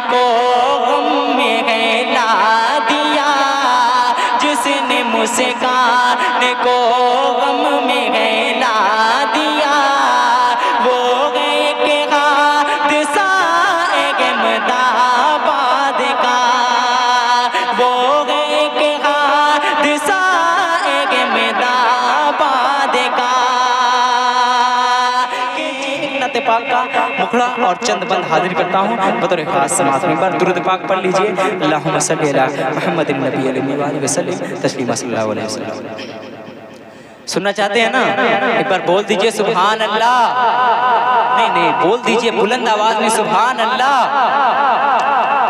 को गम में गैला दिया, जिसने मुस्कान को गम में गैला दिया, वो गए के हादसा अहमदाबाद का, वो गए के हादसा अहमदाबाद का। पाक का मुखड़ा और चंद बंद हाजिर करता हूँ बतौर खास समात में। एक बार दुरूद पाक पढ़ लीजिए, अल्लाहुम्मा सल्ली अला मुहम्मदिन नबी व सल्लिम तस्लीमा सल्लल्लाहु अलैहि वसल्लम। सुनना चाहते हैं ना? एक बार बोल दीजिए सुभान अल्लाह। नहीं, बोल दीजिए बुलंद आवाज में सुभान अल्लाह।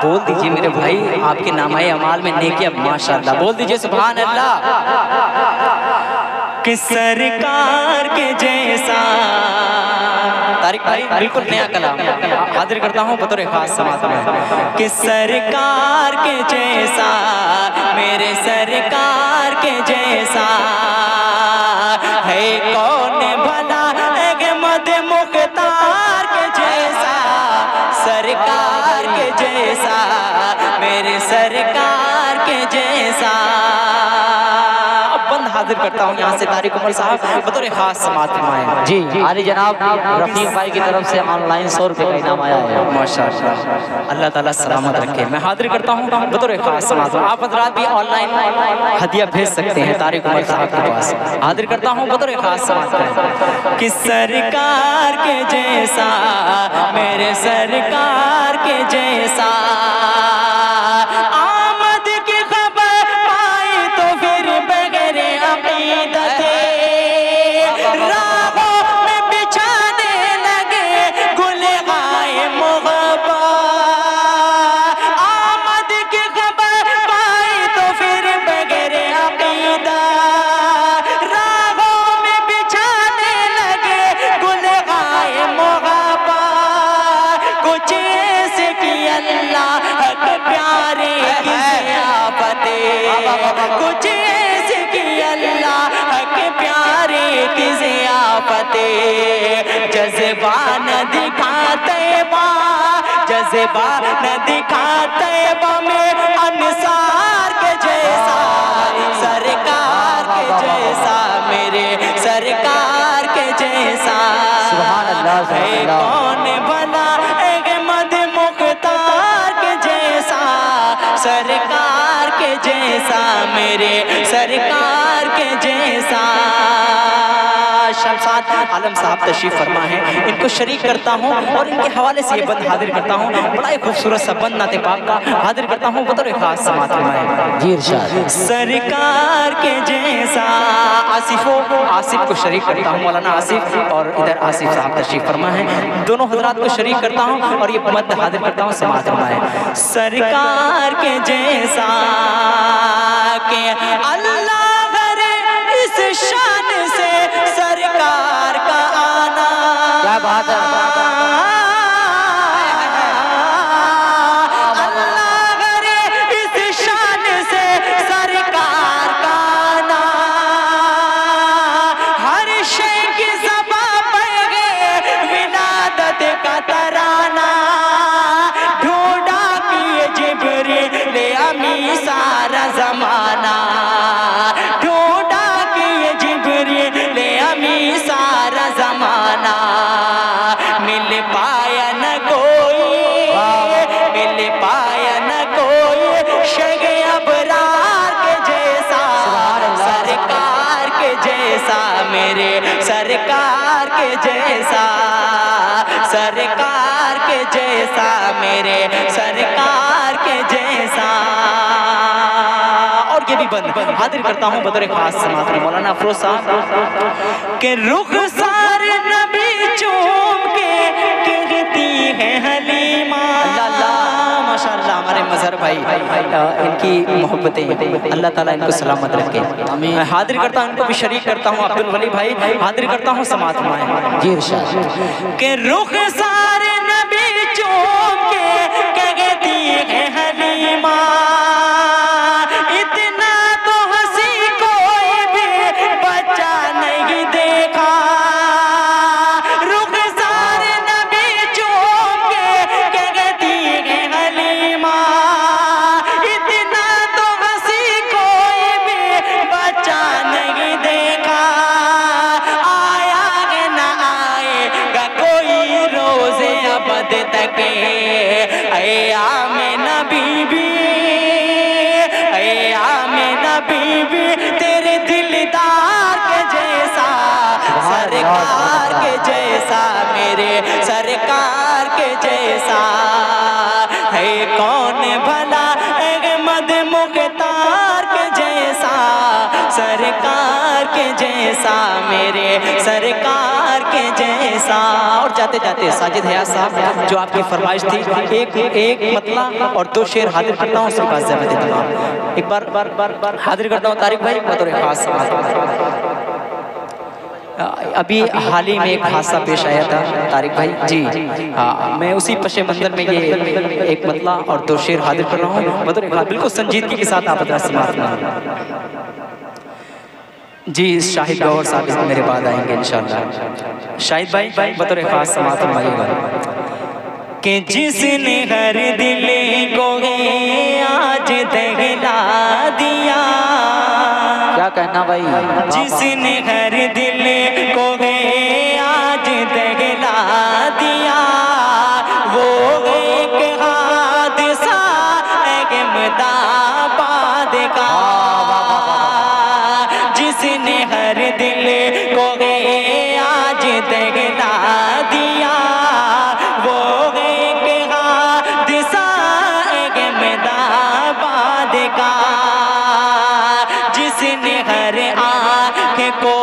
बोल दीजिए मेरे भाई, आपके नामाए अमाल में नेकी अब माशाअल्लाह। बोल दीजिए सुभान अल्लाह। कि सरकार के जैसा, तारिक भाई बिल्कुल नया कलाम हाजिर करता हूँ बतौर खास समात में। कि सरकार के जैसा, मेरे सरकार के जैसा है कौन भला, अहमद मुख्तार के जैसा, सरकार के जैसा, मेरे सरकार के जैसा। हाजिर करता हूँ यहाँ से तारिक उमर साहब बतौर खास समात फरमाएं। जी आली जनाब रफीक भाई की तरफ से ऑनलाइन 100 रुपये का इनाम आया है। माशाअल्लाह, अल्लाह ताला सलामत रखे। मैं हाजिर करता हूँ बतौर खास समात। आप हजरात भी ऑनलाइन हदिया भेज सकते हैं तारिक उमर साहब के पास। हाजिर करता हूँ बतौर खास समात। कि सरकार के जैसा, मेरे सरकार के जैसा कुछ ऐसे की अल्लाह के प्यारे की ज़ियाफ़ते, जज़्बा न दिखाते बा, जज़्बा न दिखाते बा में अंसार के जैसा, सरकार के जैसा, मेरे सरकार के जैसा। सुभान अल्लाह, है कौन भला अहमद मुख्तार के जैसा, सरकार के जैसा, मेरे सरकार के जैसा। शमशाद आलम साहब तशरीफ फरमा है, इनको शरीक करता हूँ और इनके हवाले से ये बंद हाजिर करता हूँ। बड़ा ही खूबसूरत सा बंद नाते पाक का हाजिर करता हूँ बतौर खास समात फरमाएं। जी इरशाद। सरकार के जैसा, आसिफ को शरीक करता हूँ, मौलाना आसिफ और इधर आसिफ साहब तशरीफ फरमा है। दोनों हजरात को शरीक करता हूँ और ये मद हाजिर करता हूँ समात फरमाएं। सरकार के जैसा के अल्लाह करे इस शान से सरकार का आना। क्या बात है। अल्लाह करे इस शान से सरकार का आना, हर शय की ज़बां पर विलादत का तराना, ढूंढा किए जिब्रील अमी सारा ज़माना, ढूंढा किए जिब्रील अमी सारा ज़माना, मिल पाया न कोई, मिल पाया न कोई शगे अबरार के जैसा, सरकार के जैसा, मेरे सरकार के जैसा, सरकार के जैसा, मेरे सरकार के जैसा। और ये भी बंद हाजिर करता हूँ बतौर खास समात में। मौलाना अफरोज साहब के रुख सारे नबी चूम के कहती है हलीमा। माशाअल्लाह, हमारे मजहर भाई इनकी मोहब्बतें अल्लाह ताला इनको सलामत रखे। मैं हाजिर करता हूँ, इनको भी शरीक करता हूँ। अब्दुल वली भाई हाजिर करता हूँ समात में। जी इरशाद। के रुख सारे नबी चूम के कहती है हलीमा, इतना तो हंसी कोई भी बच्चा नहीं देखा। रुख सारे नबी चूम के कहती है कौन भला अहमद मुख्तार के जैसा, सरकार के जैसा, मेरे सरकार के जैसा। और जाते जाते साजिद हयात साहब जो आपकी फरमाइश थी, एक मतला और 2 शेर हाजिर करता हूँ, उसके बाद ज़हमत तमाम एक बार हाजिर करता हूँ तारिक भाई बतौर खास। अभी हाल ही में एक हादसा पेश आया था तारिक भाई जी, हाँ, मैं उसी पशे मंजर में ये एक मतला और 2 शेर हाजिर कर रहा हूँ बतौर बिल्कुल संजीदगी के साथ आप अपना समाप्त जी। शाहिद गौहर साहब मेरे बाद आएंगे इंशाअल्लाह। शाहिद भाई बतौर खास समाप्त फरमाइएगा कि जिसने हर दिल को आज दहला दिया, क्या कहना भाई, जिसने हर दिल को आज दहला दिया, वो एक हादसा अहमदाबाद का, जिसने हर दिल को आज दहला दिया, वो एक हादसा अहमदाबाद का, जिसने हर आँख को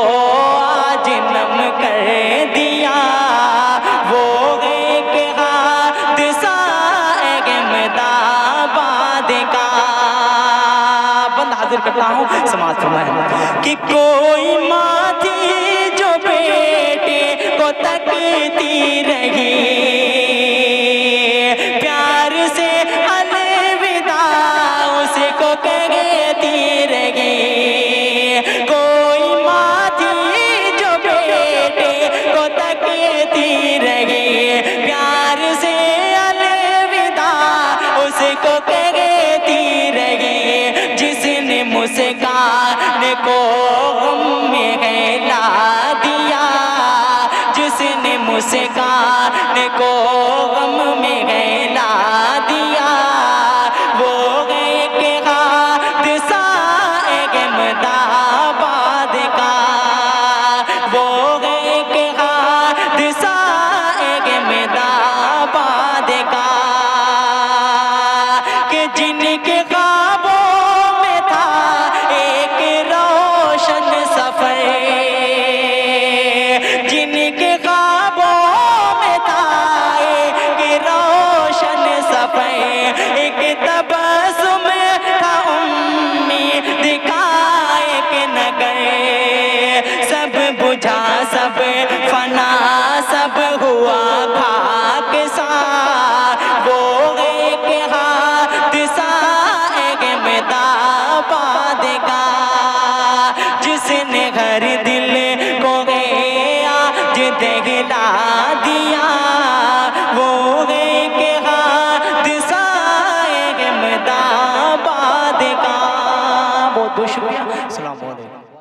आज नम कर दिया, वो एक हादसा अहमदाबाद का। बंद हाजिर करता हूँ समाज फरमाए कि कोई माँ थी जो बेटे को तकती रही, प्यार से अलविदा उसको कहती रही। कोई माँ थी जो बेटे को तकती रही, प्यार से अलविदा उसको कहती रही, जिसने मुस्कान को गम में हिला दिया, जिसने मुस्कान को गम में हिला दिया, वो एक हादसा अहमदाबाद का, वो एक हादसा अहमदाबाद का, कि जिनके ख्वाबों में था एक रोशन सफर, जिनके ख्वाबों में था एक रोशन सफर, एक तबस्सुम था उम्मीद का एक नगर, सब बुझा सब फना सब हुआ खाक सा, वो एक हादसा अहमदाबाद का, जिसने हर दिल को आज दहला दिया, वो एक हादसा अहमदाबाद का। बहुत बहुत शुक्रिया। अस्सलाम वालेकुम।